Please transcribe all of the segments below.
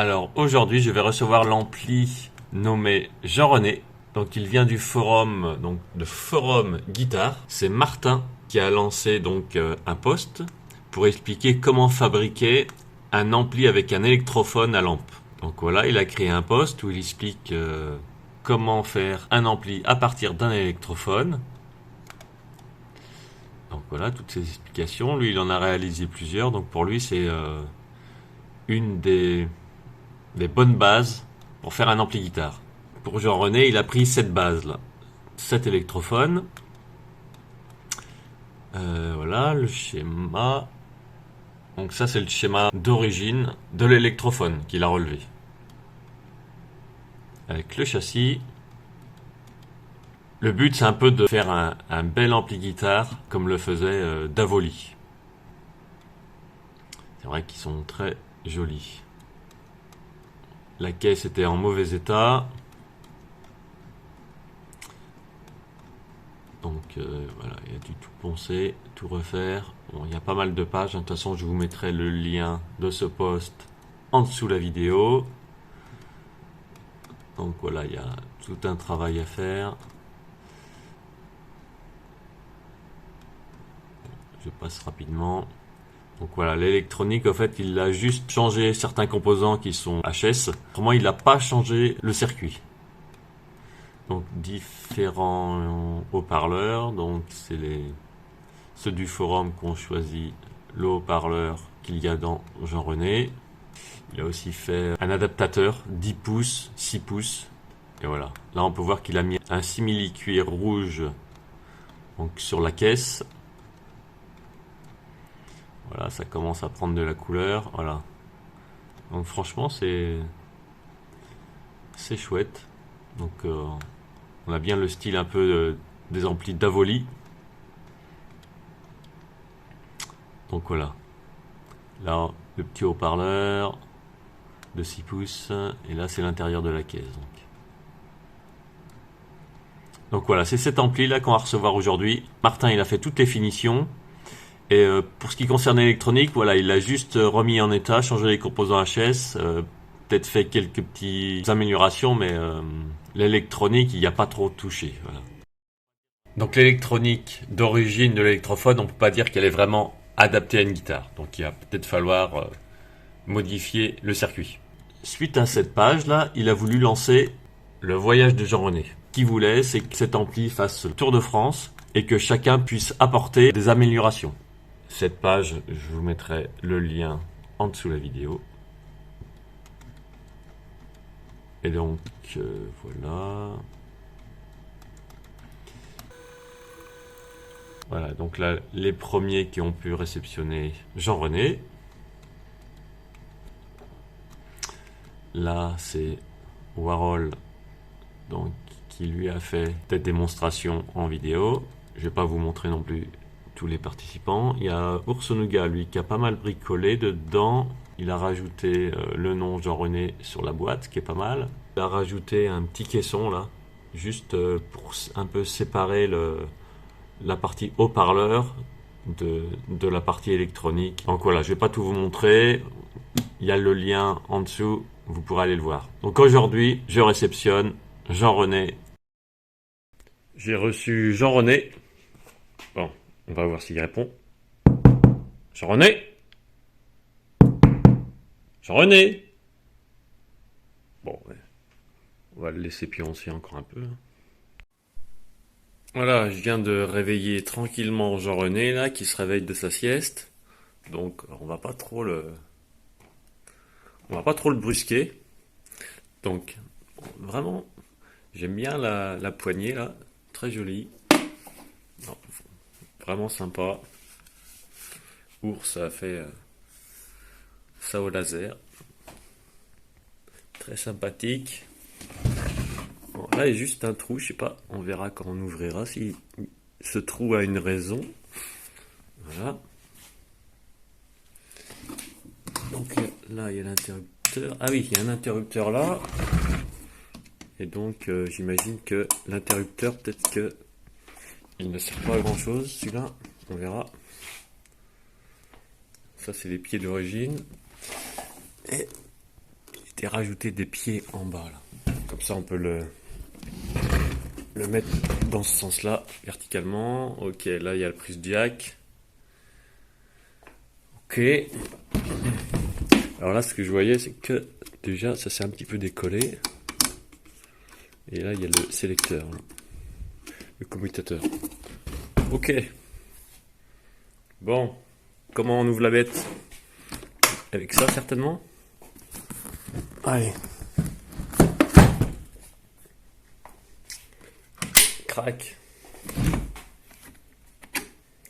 Alors aujourd'hui, je vais recevoir l'ampli nommé Jean-René. Donc il vient du forum, donc de Forum Guitare. C'est Martin qui a lancé un post pour expliquer comment fabriquer un ampli avec un électrophone à lampe. Donc voilà, il a créé un post où il explique comment faire un ampli à partir d'un électrophone. Donc voilà, toutes ces explications. Lui, il en a réalisé plusieurs. Donc pour lui, c'est une des bonnes bases pour faire un ampli guitare. Pour Jean-René, il a pris cette base là, 7 électrophones. Voilà le schéma. Donc ça c'est le schéma d'origine de l'électrophone qu'il a relevé. Avec le châssis. Le but c'est un peu de faire un bel ampli guitare comme le faisait Davoli. C'est vrai qu'ils sont très jolis. La caisse était en mauvais état. Donc voilà, il a dû tout poncer, tout refaire. Bon, il y a pas mal de pages. De toute façon, je vous mettrai le lien de ce post en dessous la vidéo. Donc voilà, il y a tout un travail à faire. Je passe rapidement. Donc voilà, l'électronique, en fait, il a juste changé certains composants qui sont HS. Autrement, il n'a pas changé le circuit. Donc différents haut-parleurs. Donc c'est ceux du forum qui ont choisi le haut-parleur qu'il y a dans Jean-René. Il a aussi fait un adaptateur 10 pouces, 6 pouces. Et voilà. Là, on peut voir qu'il a mis un simili-cuir rouge donc, sur la caisse. Voilà, ça commence à prendre de la couleur. Voilà. Donc franchement, c'est chouette. Donc on a bien le style un peu des amplis Davoli. Donc voilà. Là, le petit haut-parleur de 6 pouces. Et là, c'est l'intérieur de la caisse. Donc voilà, c'est cet ampli là qu'on va recevoir aujourd'hui. Martin, il a fait toutes les finitions. Et pour ce qui concerne l'électronique, voilà, il l'a juste remis en état, changé les composants HS, peut-être fait quelques petites améliorations, mais l'électronique, il n'y a pas trop touché. Voilà. Donc l'électronique d'origine de l'électrophone, on ne peut pas dire qu'elle est vraiment adaptée à une guitare. Donc il va peut-être falloir modifier le circuit. Suite à cette page-là, il a voulu lancer le voyage de Jean-René. Ce qu'il voulait, c'est que cet ampli fasse le tour de France et que chacun puisse apporter des améliorations. Cette page, je vous mettrai le lien en dessous de la vidéo. Et donc, voilà. Voilà, donc là, les premiers qui ont pu réceptionner Jean-René. Là, c'est Warhol, donc, qui lui a fait cette démonstration en vidéo. Je ne vais pas vous montrer non plus tous les participants. Il y a Oursonuga, lui, qui a pas mal bricolé dedans. Il a rajouté le nom Jean-René sur la boîte, qui est pas mal. Il a rajouté un petit caisson, là, juste pour un peu séparer la partie haut-parleur de la partie électronique. Donc voilà, je vais pas tout vous montrer. Il y a le lien en dessous, vous pourrez aller le voir. Donc aujourd'hui, je réceptionne Jean-René. J'ai reçu Jean-René. Bon, on va voir s'il répond. Jean-René Jean-René Bon, ouais. On va le laisser pioncer encore un peu. Voilà, je viens de réveiller tranquillement Jean-René, là, qui se réveille de sa sieste. Donc, on va pas trop le brusquer. Donc, vraiment, j'aime bien la poignée, là. Très jolie. Non, vraiment sympa. Ours a fait ça au laser. Très sympathique. Bon, là, il y a juste un trou, je sais pas, on verra quand on ouvrira si ce trou a une raison. Voilà. Donc là, il y a l'interrupteur. Ah oui, il y a un interrupteur là. Et donc, j'imagine que l'interrupteur, peut-être que il ne sert pas à grand chose, celui-là. On verra. Ça, c'est les pieds d'origine. Et été rajouté des pieds en bas là. Comme ça on peut le mettre dans ce sens-là, verticalement. Ok, là il y a le prise jack. Ok. Alors là, ce que je voyais, c'est que déjà, ça s'est un petit peu décollé. Et là, il y a le sélecteur, là. Le commutateur. Ok. Bon. Comment on ouvre la bête? Avec ça, certainement. Allez. Crac.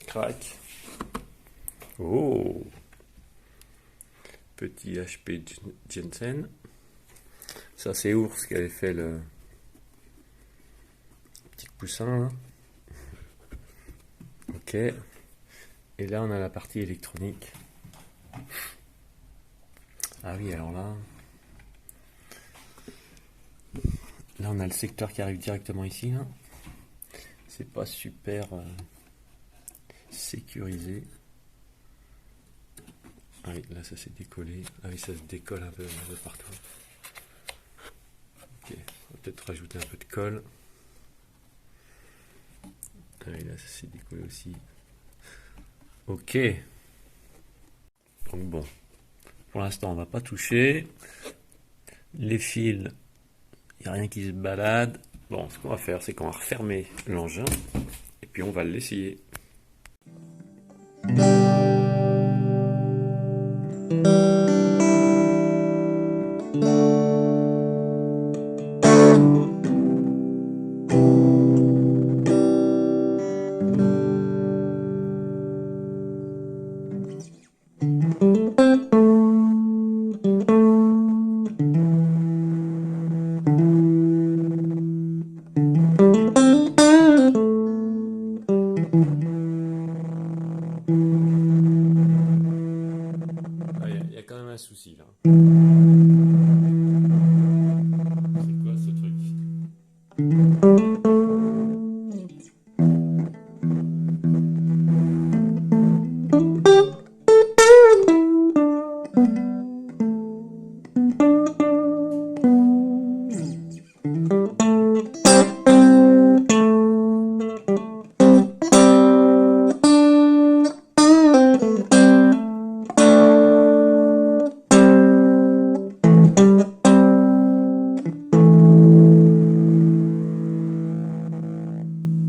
Crac. Oh. Petit HP Jensen. Ça, c'est Ours qui avait fait le petit poussin là. Ok. Et là, on a la partie électronique. Ah oui, alors là... Là, on a le secteur qui arrive directement ici, là. C'est pas super sécurisé. Ah oui, là, ça s'est décollé. Ah oui, ça se décolle un peu partout. Ok, on va peut-être rajouter un peu de colle. Ah oui, là, ça s'est décollé aussi. Ok. Donc bon, pour l'instant, on va pas toucher. Les fils, il n'y a rien qui se balade. Bon, ce qu'on va faire, c'est qu'on va refermer l'engin et puis on va l'essayer. Il y a quand même un souci là. C'est quoi ce truc?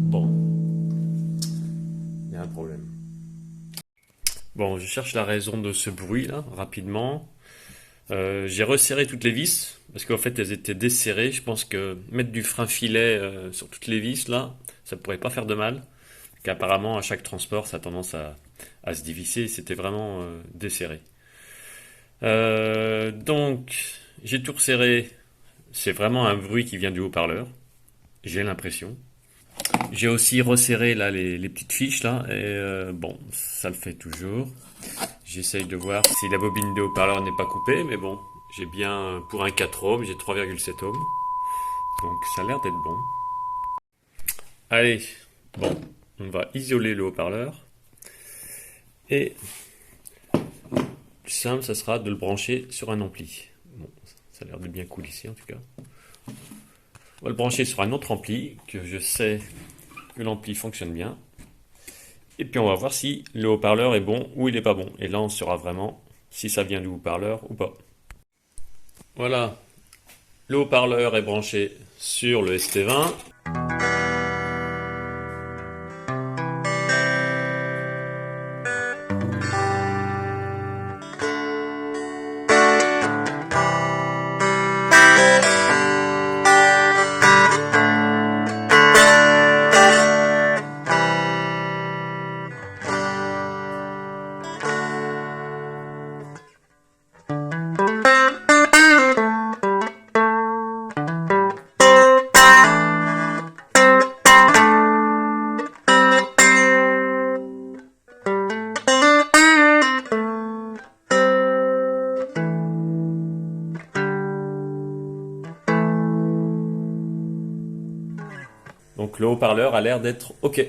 Bon, il y a un problème. Bon, je cherche la raison de ce bruit là, rapidement. J'ai resserré toutes les vis, parce qu'en fait elles étaient desserrées. Je pense que mettre du frein filet sur toutes les vis là, ça pourrait pas faire de mal. Qu'apparemment à chaque transport ça a tendance à se dévisser, c'était vraiment desserré. Donc j'ai tout resserré, c'est vraiment un bruit qui vient du haut-parleur, j'ai l'impression. J'ai aussi resserré là les petites fiches là, et bon, ça le fait toujours. J'essaye de voir si la bobine de haut-parleur n'est pas coupée, mais bon, j'ai bien, pour un 4 ohms, j'ai 3,7 ohms. Donc ça a l'air d'être bon. Allez, bon, on va isoler le haut-parleur. Et le simple, ça sera de le brancher sur un ampli. Bon, ça a l'air de bien cool ici en tout cas. On va le brancher sur un autre ampli, que je sais que l'ampli fonctionne bien. Et puis on va voir si le haut-parleur est bon ou il n'est pas bon. Et là on saura vraiment si ça vient du haut-parleur ou pas. Voilà, le haut-parleur est branché sur le ST20. Donc le haut-parleur a l'air d'être OK.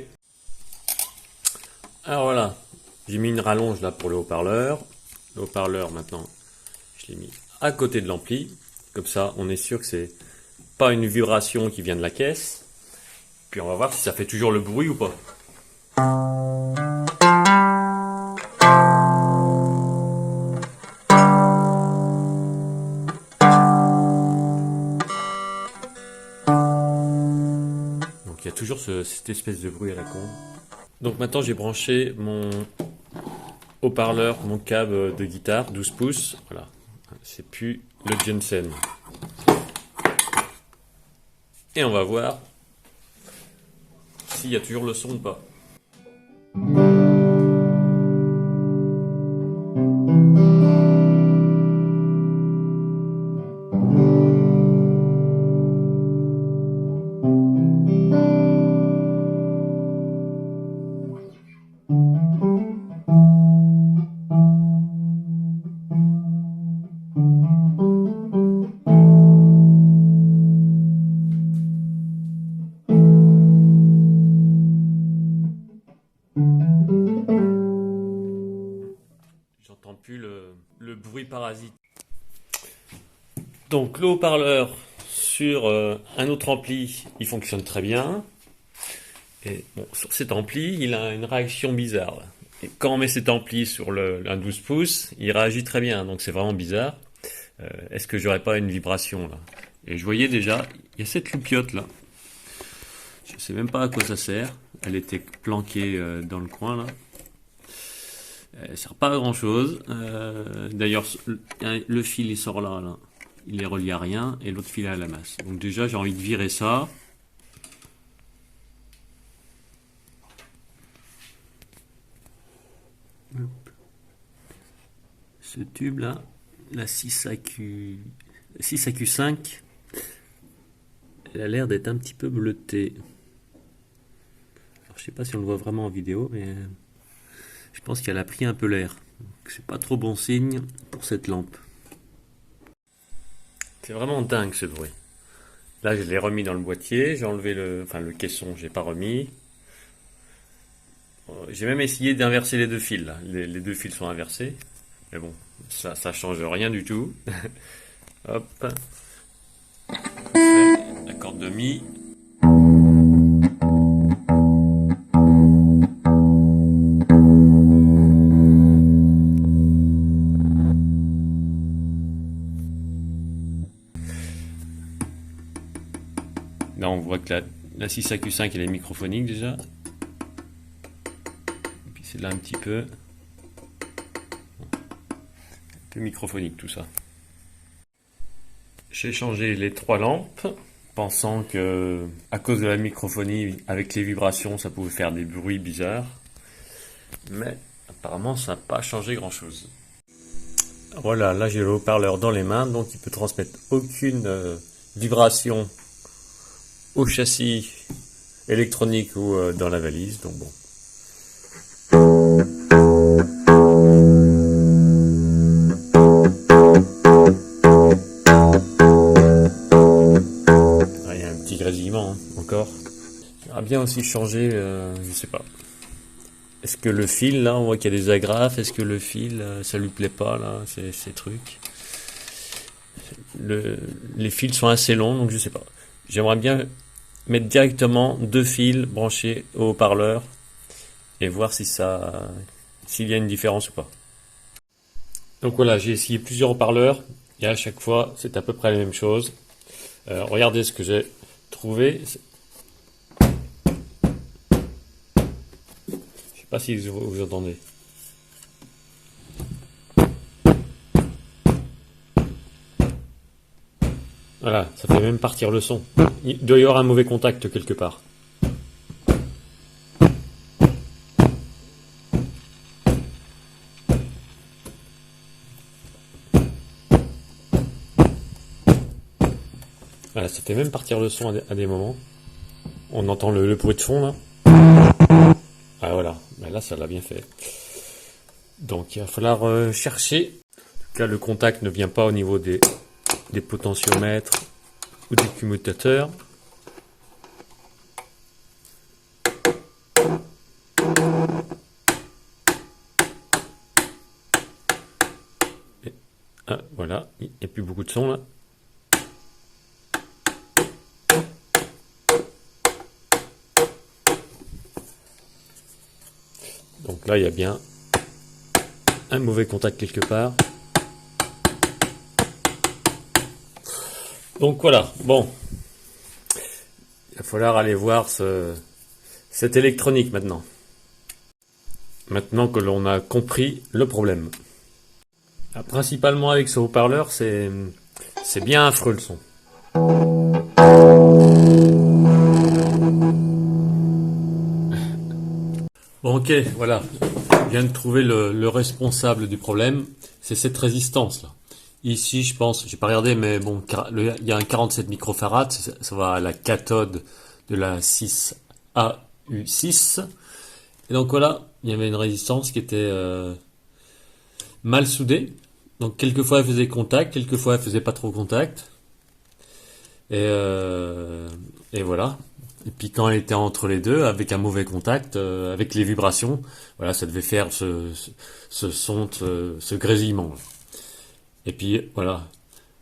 Alors voilà, j'ai mis une rallonge là pour le haut-parleur. Le haut-parleur maintenant, je l'ai mis à côté de l'ampli. Comme ça, on est sûr que c'est pas une vibration qui vient de la caisse. Puis on va voir si ça fait toujours le bruit ou pas. Donc il y a toujours cette espèce de bruit à la con. Donc maintenant j'ai branché mon haut-parleur, mon câble de guitare 12 pouces. Voilà, c'est plus le Jensen. Et on va voir s'il y a toujours le son ou pas. J'entends plus le bruit parasite. Donc le haut-parleur sur un autre ampli, il fonctionne très bien. Et bon, sur cet ampli, il a une réaction bizarre. Et quand on met cet ampli sur un 12 pouces, il réagit très bien. Donc c'est vraiment bizarre. Est-ce que j'aurais pas une vibration là? Et je voyais déjà, il y a cette loupiote là. Je sais même pas à quoi ça sert. Elle était planquée dans le coin là. Elle sert pas à grand chose. D'ailleurs, le fil il sort là, là. Il est relié à rien et l'autre fil est à la masse. Donc déjà, j'ai envie de virer ça. Hop. Ce tube là, la 6AQ5, elle a l'air d'être un petit peu bleutée. Alors, je sais pas si on le voit vraiment en vidéo, mais je pense qu'elle a pris un peu l'air. C'est pas trop bon signe pour cette lampe. C'est vraiment dingue ce bruit. Là, je l'ai remis dans le boîtier, j'ai enlevé le caisson, j'ai pas remis. J'ai même essayé d'inverser les deux fils. Là. Les deux fils sont inversés, mais bon, ça change rien du tout. Hop, la corde de mi. Là, on voit que la 6AQ5 elle est microphonique déjà. Et puis c'est là un petit peu microphonique tout ça. J'ai changé les trois lampes, pensant que à cause de la microphonie, avec les vibrations, ça pouvait faire des bruits bizarres. Mais apparemment, ça n'a pas changé grand-chose. Voilà, là j'ai le haut-parleur dans les mains, donc il peut transmettre aucune vibration au châssis électronique ou dans la valise, donc bon. Ah, il y a un petit grésillement hein, encore. J'aimerais bien aussi changer, je sais pas. Est-ce que le fil, là, on voit qu'il y a des agrafes, est-ce que le fil, ça lui plaît pas, là, ces trucs. Les fils sont assez longs, donc je sais pas. J'aimerais bien mettre directement deux fils branchés au haut-parleur et voir s'il y a une différence ou pas. Donc voilà, j'ai essayé plusieurs haut-parleurs et à chaque fois c'est à peu près la même chose. Regardez ce que j'ai trouvé. Je sais pas si vous entendez. Voilà, ça fait même partir le son. Il doit y avoir un mauvais contact quelque part. Voilà, ça fait même partir le son à des moments. On entend le bruit de fond là. Ah voilà, ben là ça l'a bien fait. Donc il va falloir chercher. En tout cas, le contact ne vient pas au niveau des potentiomètres ou des commutateurs. Et, ah, voilà, il n'y a plus beaucoup de son là. Donc là, il y a bien un mauvais contact quelque part. Donc voilà, bon. Il va falloir aller voir cette électronique maintenant. Maintenant que l'on a compris le problème. Principalement avec ce haut-parleur, c'est bien affreux le son. Bon, ok, voilà. Je viens de trouver le responsable du problème. C'est cette résistance là. Ici, je pense, j'ai pas regardé, mais bon, il y a un 47 microfarads, ça va à la cathode de la 6AU6. Et donc voilà, il y avait une résistance qui était mal soudée. Donc quelquefois elle faisait contact, quelquefois elle faisait pas trop contact. Et voilà. Et puis quand elle était entre les deux, avec un mauvais contact, avec les vibrations, voilà, ça devait faire ce son, ce grésillement. Et puis voilà,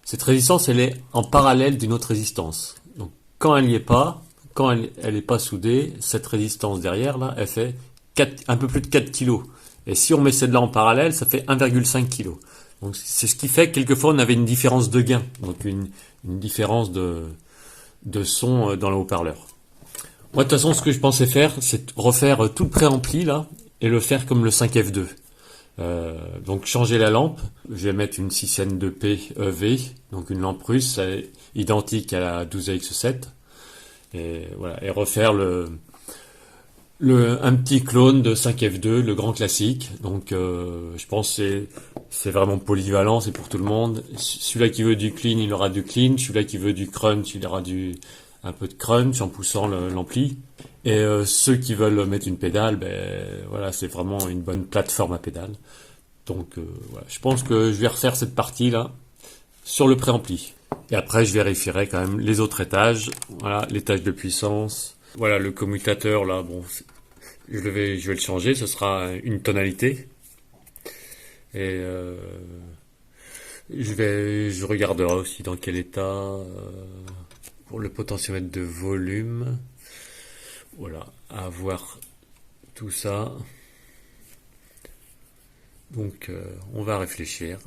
cette résistance, elle est en parallèle d'une autre résistance. Donc quand elle n'y est pas, quand elle est pas soudée, cette résistance derrière là, elle fait un peu plus de 4 kg. Et si on met celle-là en parallèle, ça fait 1,5 kg. Donc c'est ce qui fait que quelquefois on avait une différence de gain, donc une différence de son dans le haut-parleur. Moi de toute façon, ce que je pensais faire, c'est refaire tout le préampli là et le faire comme le 5F2. Donc changer la lampe, je vais mettre une 6N2P EV, donc une lampe russe identique à la 12AX7, et voilà, et refaire un petit clone de 5F2, le grand classique. Donc je pense que c'est vraiment polyvalent, c'est pour tout le monde. Celui-là qui veut du clean, il aura du clean. Celui-là qui veut du crunch, il aura un peu de crunch en poussant l'ampli. Et ceux qui veulent mettre une pédale, ben voilà, c'est vraiment une bonne plateforme à pédale. Donc voilà, je pense que je vais refaire cette partie là sur le préampli. Et après je vérifierai quand même les autres étages. Voilà, l'étage de puissance. Voilà, le commutateur là, bon, je vais le changer, ce sera une tonalité. Et je regarderai aussi dans quel état pour le potentiomètre de volume. Voilà, à voir tout ça. Donc on va réfléchir.